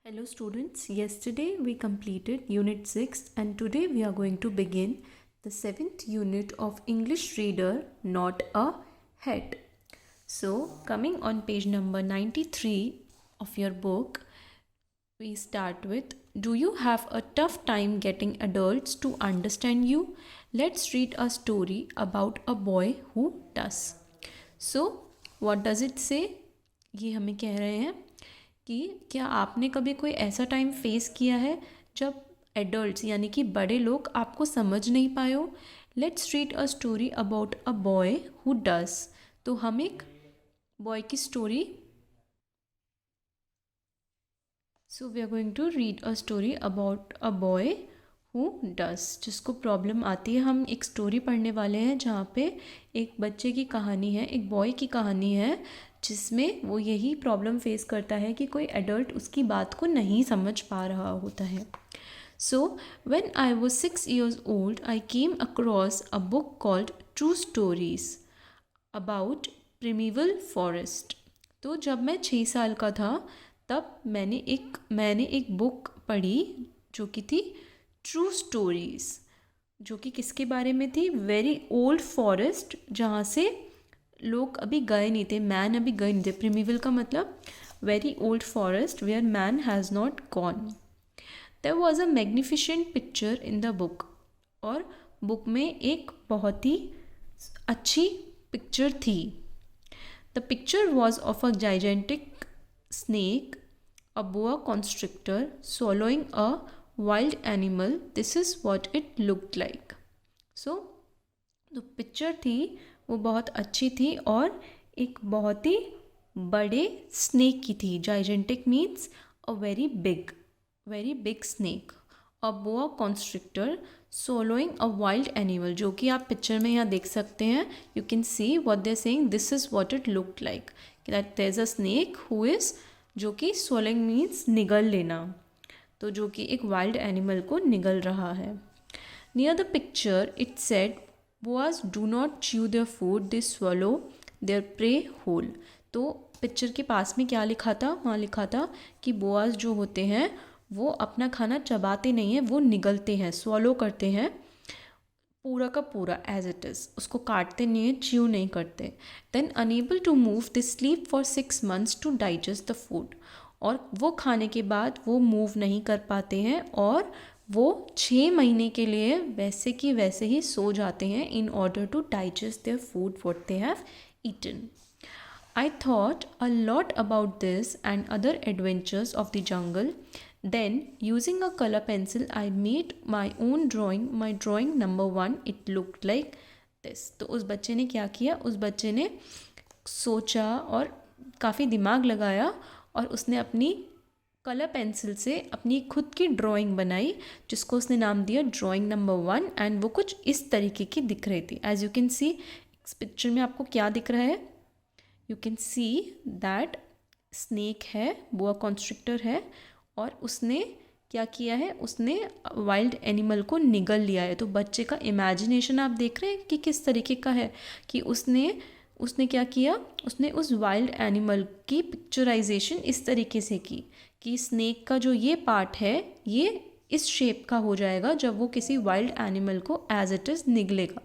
Hello students, yesterday we completed unit 6 and today we are going to begin the 7th unit of English Reader Not a Head. So coming on page number 93 of your book, we start with, do you have a tough time getting adults to understand you? Let's read a story about a boy who does. So what does it say? ये हमें कह रहे हैं कि क्या आपने कभी कोई ऐसा टाइम फेस किया है जब एडल्ट्स यानी कि बड़े लोग आपको समझ नहीं पाए हो. Let's read a story about a boy who does. तो हम एक बॉय की story so we are going to read a story about a boy who does. जिसको प्रॉब्लम आती है, हम एक स्टोरी पढ़ने वाले हैं जहाँ पे एक बच्चे की कहानी है, एक बॉय की कहानी है जिसमें वो यही प्रॉब्लम फेस करता है कि कोई एडल्ट उसकी बात को नहीं समझ पा रहा होता है. So when I was 6 years old, I came across a book called True Stories about Primeval Forest. तो जब मैं 6 साल का था तब मैंने एक बुक पढ़ी जो कि थी ट्रू स्टोरीज़, जो कि किसके बारे में थी? वेरी ओल्ड फॉरेस्ट, जहाँ से लोग अभी गए नहीं थे, मैन अभी गए नहीं थे. प्रिमीवल का मतलब very old forest where man has not gone. There was a magnificent picture in the book. और बुक में एक बहुत ही अच्छी पिक्चर थी. The picture was of a gigantic snake, a boa constrictor swallowing a wild animal. This is what it looked like. So जो picture थी वो बहुत अच्छी थी और एक बहुत ही बड़े स्नेक की थी. Gigantic means a very big snake. A boa constrictor swallowing a wild animal, जो कि आप पिक्चर में यहाँ देख सकते हैं. You can see what they're saying, this is what it looked like, that there's a snake who is, जो कि swallowing मीन्स निगल लेना, तो जो कि एक वाइल्ड एनिमल को निगल रहा है. Near the picture it said, boas do not chew their food, they swallow their prey whole. तो पिक्चर के पास में क्या लिखा था? वहाँ लिखा था कि बोआज जो होते हैं वो अपना खाना चबाते नहीं हैं, वो निगलते हैं, swallow करते हैं पूरा का पूरा एज इट इज़, उसको काटते नहीं हैं, च्यू नहीं करते. Then unable to move they sleep for 6 months to digest the food. और वो खाने के बाद वो मूव नहीं कर पाते हैं और वो 6 महीने के लिए वैसे की वैसे ही सो जाते हैं in order to digest their food what they have eaten. I thought a lot about this and other adventures of the jungle. Then, using a color pencil, I made my own drawing. My drawing number 1, it looked like this. तो उस बच्चे ने क्या किया? उस बच्चे ने सोचा और काफ़ी दिमाग लगाया और उसने अपनी कलर पेंसिल से अपनी खुद की ड्राइंग बनाई जिसको उसने नाम दिया ड्राइंग नंबर 1. एंड वो कुछ इस तरीके की दिख रही थी. एज यू कैन सी, इस पिक्चर में आपको क्या दिख रहा है? You can see that snake है, बोआ कॉन्स्ट्रिक्टर है, और उसने क्या किया है? उसने वाइल्ड एनिमल को निगल लिया है. तो बच्चे का इमेजिनेशन आप देख रहे हैं कि किस तरीके का है कि उसने क्या किया? उसने उस वाइल्ड एनिमल की पिक्चराइजेशन इस तरीके से की कि स्नेक का जो ये पार्ट है ये इस शेप का हो जाएगा जब वो किसी वाइल्ड एनिमल को एज इट इज़ निगलेगा.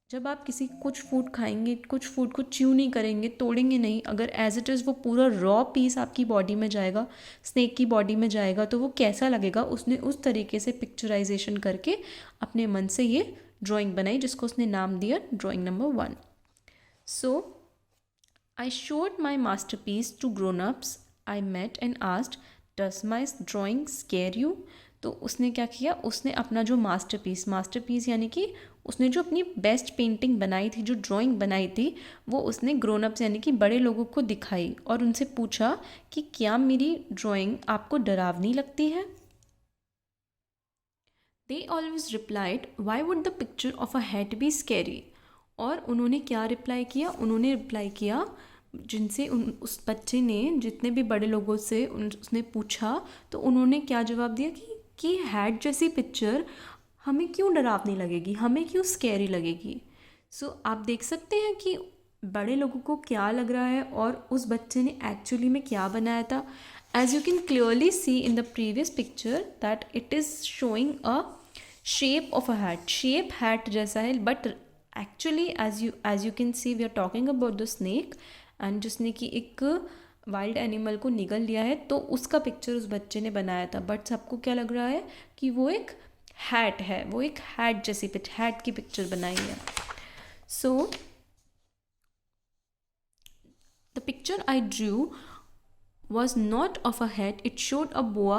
जब आप कुछ फूड खाएंगे, कुछ फूड को च्यू नहीं करेंगे, तोड़ेंगे नहीं, अगर एज इट इज़ वो पूरा रॉ पीस आपकी बॉडी में जाएगा, स्नेक की बॉडी में जाएगा, तो वो कैसा लगेगा? उसने उस तरीके से पिक्चराइजेशन करके अपने मन से ये ड्राइंग बनाई जिसको उसने नाम दिया drawing number 1. So I showed my masterpiece to grown ups I met and asked, does my drawing scare you? तो उसने क्या किया? उसने अपना जो मास्टरपीस यानी कि उसने जो अपनी बेस्ट पेंटिंग बनाई थी, जो ड्राइंग बनाई थी, वो उसने ग्रोन अप्स यानी कि बड़े लोगों को दिखाई और उनसे पूछा कि क्या मेरी ड्राइंग आपको डरावनी लगती है? They always replied, why would the picture of a head be scary? और उन्होंने क्या रिप्लाई किया? उन्होंने रिप्लाई किया, जिनसे उस बच्चे ने जितने भी बड़े लोगों से उसने पूछा तो उन्होंने क्या जवाब दिया कि हैड जैसी पिक्चर हमें क्यों डरावनी लगेगी, हमें क्यों स्कैरी लगेगी. सो आप देख सकते हैं कि बड़े लोगों को क्या लग रहा है और उस बच्चे ने एक्चुअली में क्या बनाया था. As you can clearly see in the previous picture that it is showing a shape of a hat. Shape hat जैसा है, but actually as you can see we are talking about the snake, and जिसने कि एक wild animal को निगल लिया है, तो उसका पिक्चर उस बच्चे ने बनाया था. बट सबको क्या लग रहा है कि वो एक हैट है, वो एक हैट जैसी हैट की पिक्चर बनाई है. So the picture I drew was not of a head. It showed a boa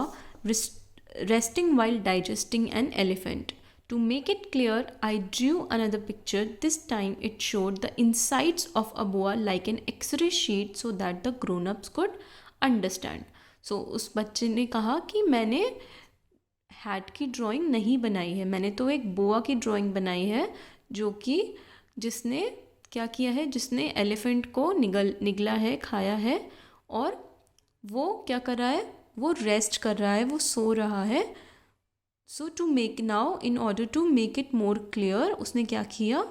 resting while digesting an elephant. To make it clear, I drew another picture. This time it showed the insides of a boa like an X-ray sheet so that the grown-ups could understand. So उस बच्चे ने कहा कि मैंने hat की drawing नहीं बनाई है, मैंने तो एक बोआ की ड्राइंग बनाई है जो कि जिसने क्या किया है, जिसने एलिफेंट को निगला है, खाया है, और वो क्या कर रहा है, वो रेस्ट कर रहा है, वो सो रहा है. So to make now in order to make it more clear, उसने क्या किया,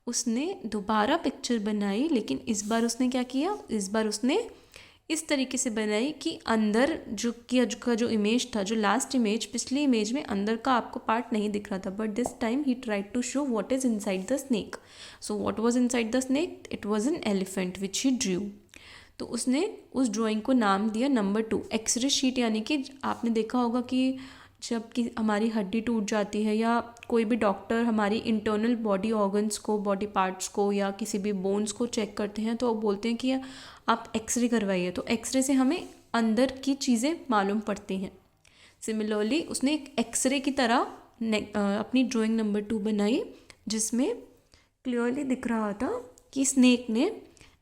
उसने दोबारा पिक्चर बनाई, लेकिन इस बार उसने क्या किया, इस बार उसने इस तरीके से बनाई कि अंदर का जो इमेज था, जो लास्ट इमेज, पिछली इमेज में अंदर का आपको पार्ट नहीं दिख रहा था, but this time he tried to show what is inside the snake. So what was inside the snake? It was an elephant which he drew. तो उसने उस ड्राइंग को नाम दिया नंबर 2, एक्सरे शीट. यानी कि आपने देखा होगा कि जब कि हमारी हड्डी टूट जाती है या कोई भी डॉक्टर हमारी इंटरनल बॉडी ऑर्गन्स को, बॉडी पार्ट्स को या किसी भी बोन्स को चेक करते हैं, तो वो बोलते हैं कि आप एक्सरे करवाइए. तो एक्सरे से हमें अंदर की चीज़ें मालूम पड़ती हैं. सिमिलरली उसने एक एक्सरे की तरह अपनी ड्राइंग नंबर 2 बनाई, जिसमें क्लियरली दिख रहा था कि स्नेक ने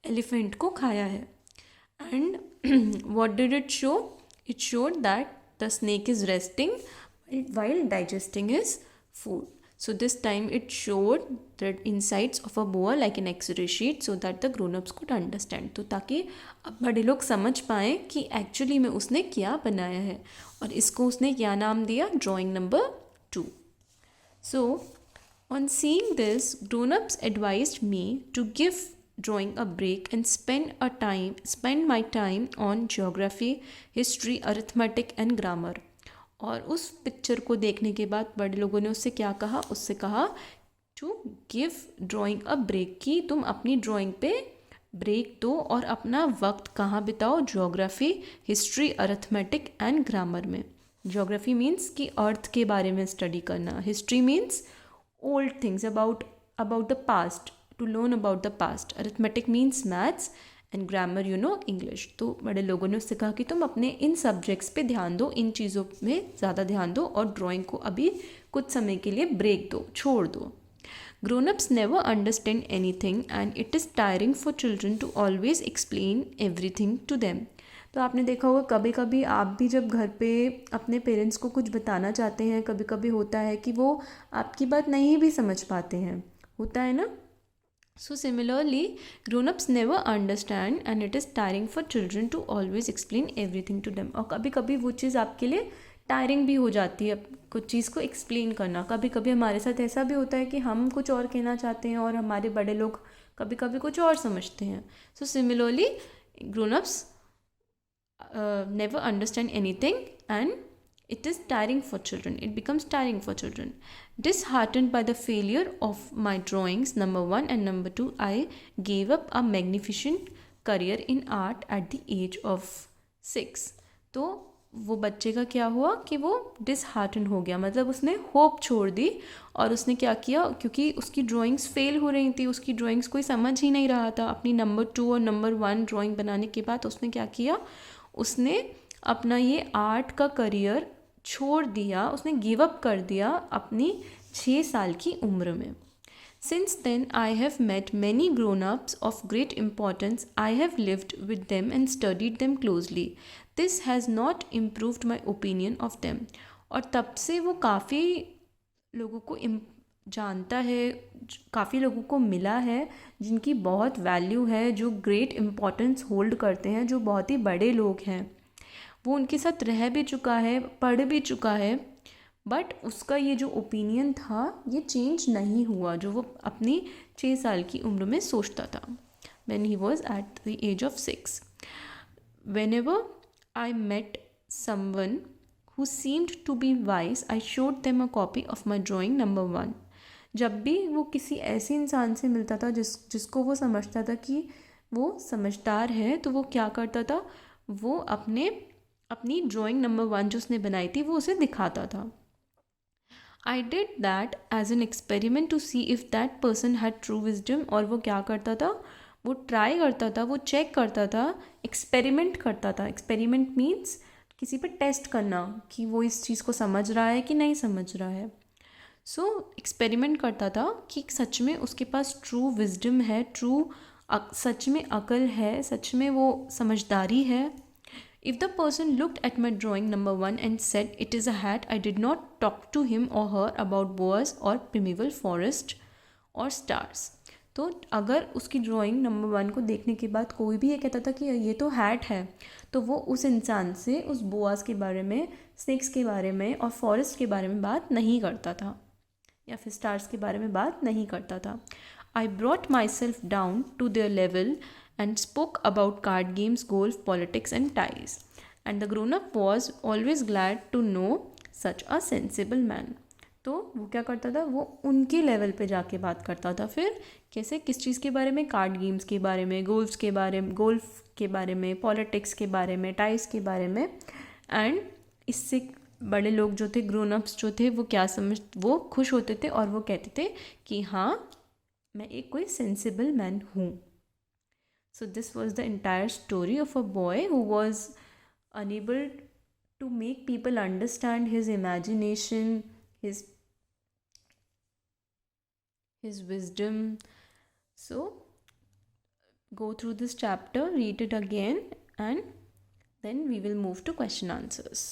एलिफेंट को खाया है. And what did it show? It showed that the snake is resting while digesting his food. So this time it showed the insides of a boa like an X-ray sheet so that the grown-ups could understand. तो ताकि अब बड़े लोग समझ पाएँ कि actually में उसने क्या बनाया है, और इसको उसने क्या नाम दिया, drawing number 2. So on seeing this, grown-ups advised me to give drawing a break and spend my time on geography, history, arithmetic and grammar. और उस पिक्चर को देखने के बाद बड़े लोगों ने उससे क्या कहा, उससे कहा to give drawing a break, कि तुम अपनी ड्राइंग पे ब्रेक दो और अपना वक्त कहाँ बिताओ, geography, history, arithmetic and grammar में. ज्योग्राफी मीन्स कि अर्थ के बारे में स्टडी करना, history means old things about the past, to learn about the past. Arithmetic means maths and grammar English. तो बड़े लोगों ने उससे कहा कि तुम अपने इन सब्जेक्ट्स पे ध्यान दो, इन चीज़ों में ज़्यादा ध्यान दो, और ड्राइंग को अभी कुछ समय के लिए ब्रेक दो, छोड़ दो. Grown-ups never understand anything and it is tiring for children to always explain everything to them. तो आपने देखा होगा कभी कभी आप भी जब घर पे अपने पेरेंट्स को कुछ बताना चाहते हैं, कभी कभी होता है कि वो आपकी बात नहीं भी समझ पाते हैं, होता है ना. So similarly, grown-ups never understand and it is tiring for children to always explain everything to them. और कभी कभी वो चीज़ आपके लिए टायरिंग भी हो जाती है, कुछ चीज़ को एक्सप्लेन करना. कभी कभी हमारे साथ ऐसा भी होता है कि हम कुछ और कहना चाहते हैं और हमारे बड़े लोग कभी कभी कुछ और समझते हैं. So similarly, grown-ups never understand anything and it is tiring for children. It becomes tiring for children. Disheartened by the failure of my drawings, number 1 and number 2, I gave up a magnificent career in art at the age of 6. तो वो बच्चे का क्या हुआ कि वो dishearten हो गया, मतलब उसने होप छोड़ दी. और उसने क्या किया, क्योंकि उसकी ड्राइंग्स फेल हो रही थी, उसकी ड्राइंग्स कोई समझ ही नहीं रहा था. अपनी नंबर 2 और नंबर 1 ड्राइंग बनाने के बाद उसने क्या किया, उसने अपना ये आर्ट का करियर छोड़ दिया, उसने गिव अप कर दिया अपनी 6 साल की उम्र में. Since then, I have met many grown-ups of great importance. I have lived with them and studied them closely. This has not improved my opinion of them. और तब से वो काफ़ी लोगों को जानता है, काफ़ी लोगों को मिला है जिनकी बहुत वैल्यू है, जो ग्रेट इम्पोर्टेंस होल्ड करते हैं, जो बहुत ही बड़े लोग हैं. वो उनके साथ रह भी चुका है, पढ़ भी चुका है, बट उसका ये जो ओपिनियन था ये चेंज नहीं हुआ जो वो अपनी 6 साल की उम्र में सोचता था. When he was at the age of 6. Whenever I met someone who seemed to be wise. I showed them a copy of my drawing number 1. जब भी वो किसी ऐसे इंसान से मिलता था जिसको वो समझता था कि वो समझदार है, तो वो क्या करता था, वो अपनी ड्राइंग नंबर 1 जो उसने बनाई थी वो उसे दिखाता था. I did that as an experiment to see if that person had true wisdom. और वो क्या करता था, वो ट्राई करता था, वो चेक करता था, एक्सपेरिमेंट करता था. एक्सपेरिमेंट मीन्स किसी पे टेस्ट करना कि वो इस चीज़ को समझ रहा है कि नहीं समझ रहा है. सो एक्सपेरिमेंट करता था कि सच में उसके पास ट्रू विजडम है, सच में अकल है, सच में वो समझदारी है. If the person looked at my drawing number 1 and said it is a hat, I did not talk to him or her about boas or primeval forest or stars. तो अगर उसकी ड्राइंग नंबर 1 को देखने के बाद कोई भी ये कहता था कि ये तो हैट है, तो वो उस इंसान से उस बोआस के बारे में, स्नेक्स के बारे में और फॉरेस्ट के बारे में बात नहीं करता था, या फिर स्टार्स के बारे में बात नहीं करता था. I brought myself down to their level and spoke about card games, golf, politics and ties. And the grown-up was always glad to know such a sensible man. तो वो क्या करता था, वो उनके लेवल पे जाके बात करता था. फिर कैसे, किस चीज़ के बारे में, कार्ड गेम्स के बारे में, गोल्फ के बारे में, पॉलिटिक्स के बारे में, टाइज के बारे में. एंड इससे बड़े लोग जो थे, ग्रोन अप्स जो थे, वो खुश होते थे और वो कहते थे कि हाँ, मैं एक कोई सेंसिबल मैन हूँ. So this was the entire story of a boy who was unable to make people understand his imagination, his wisdom. So go through this chapter, read it again, and then we will move to question answers.